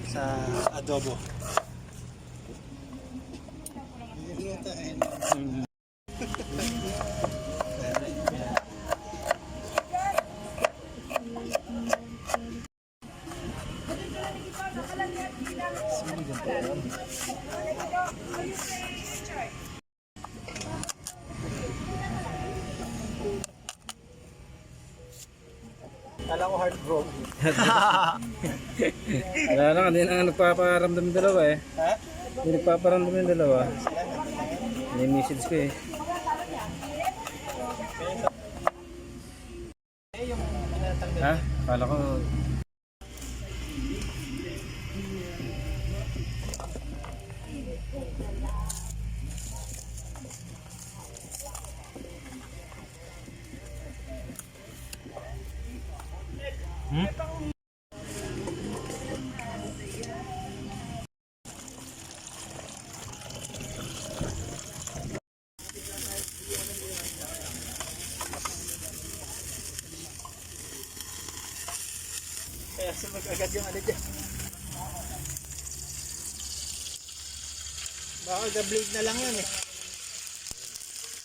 sa adobo. Kala ko heartbroken. Wala lang, hindi na nagpaparamdam yung dalawa eh. Ha? Hindi nagpaparamdam yung dalawa. May-message ko eh. Ha? Kala ko... Kaya sunog agad yung ano dyan. Baka ga-blade na lang yan eh.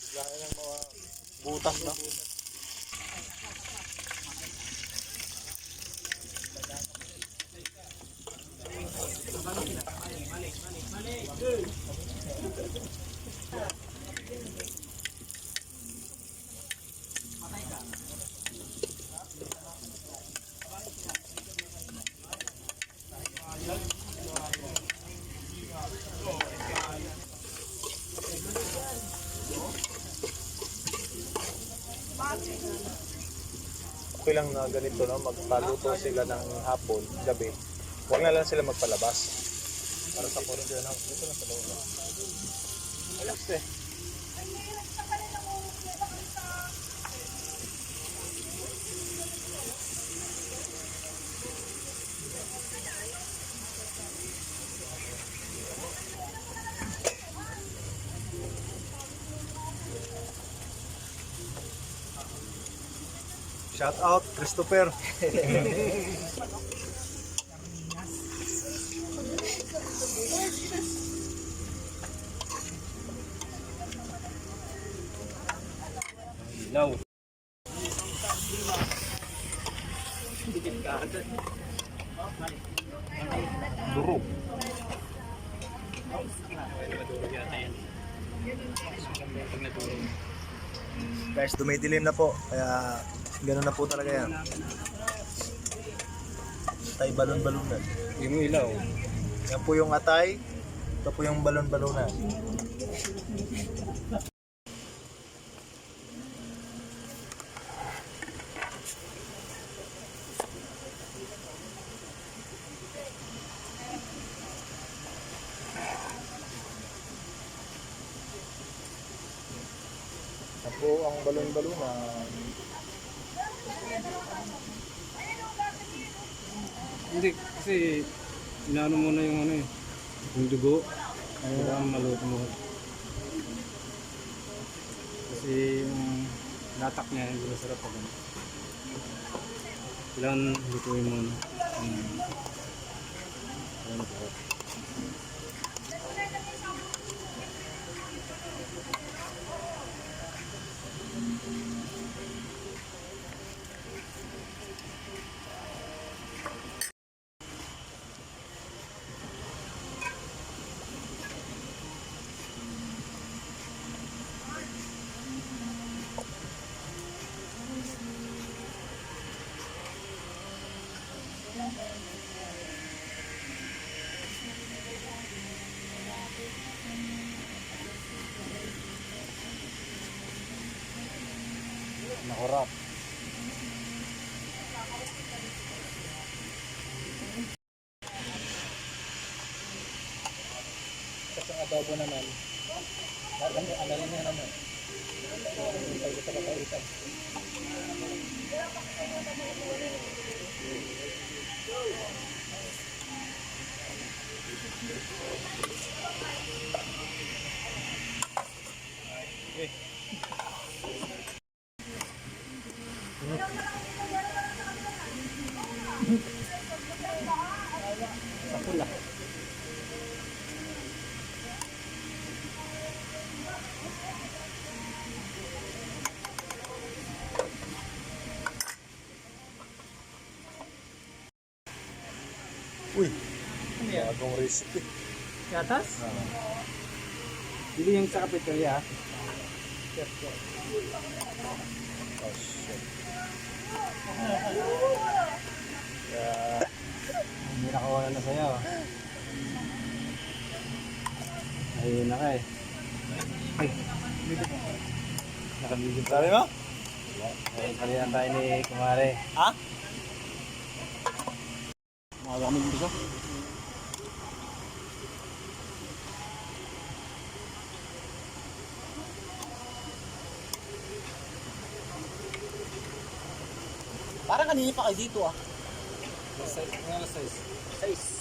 Bigla ka ng mga butas na. Okay lang na ganito, no? Magpaluto sila ng hapon, gabi. Huwag na lang sila magpalabas. Para sa puro sila ng dito na sa loob. Alas eh. Shout out, Christopher. Ilaw. Duro. Guys, dumidilim na po. Kaya gano'n na po talaga yan. Atay balon-balonan. Yung ilaw. Yan po yung atay. Ito po yung balon-balonan. Yan po ang balon-balonan. Hindi, kasi inaano mo na yung ano eh. Yung dugo. Kailangan maluto mo. Kasi yung latak niya hindi masarap pag ano. Kailangan lutuin mo na. Kailangan masarap. Nakurap. Kasi ang adobo naman, ano rin yan naman. Pag sa kapaitan. pula. Uy, bagong recipe. Gatas? Hindi yung sa cafeteria. Oh, shit. Yeah. Hindi nakawala na sa'yo. Ayun na ka eh. Ay. Nakabigil pa. Sabi mo? Ayun, kalihan tayo ni Kumare. Ha? Mga kami dito. Parang kanina pa kayo dito ah. Ano size? Size.